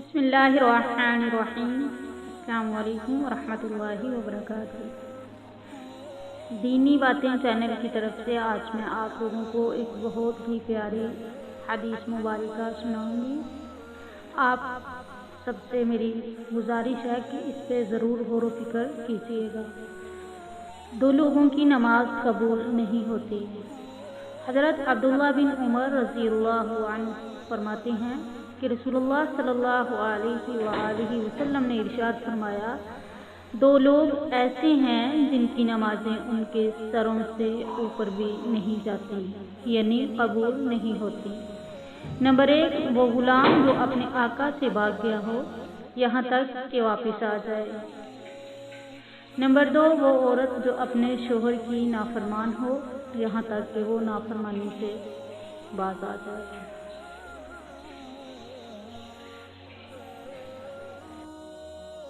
بسم اللہ الرحمن الرحیم۔ السلام علیکم ورحمۃ اللہ وبرکاتہ۔ دینی باتیں چینل کی طرف سے آج میں آپ لوگوں کو ایک بہت ہی پیاری حدیث مبارکہ سناؤں گی۔ آپ سب سے میری گزارش ہے کہ اس پہ ضرور غور و فکر کیجیے گا۔ دو لوگوں کی نماز قبول نہیں ہوتی۔ حضرت عبداللہ بن عمر رضی اللہ عنہ فرماتے ہیں کہ رسول اللہ صلی اللہ علیہ وآلہ وسلم نے ارشاد فرمایا، دو لوگ ایسے ہیں جن کی نمازیں ان کے سروں سے اوپر بھی نہیں جاتی، یعنی قبول نہیں ہوتی۔ نمبر 1، وہ غلام جو اپنے آقا سے بھاگ گیا ہو یہاں تک کہ واپس آ جائے۔ نمبر 2، وہ عورت جو اپنے شوہر کی نافرمان ہو یہاں تک کہ وہ نافرمانی سے باز آ جائے۔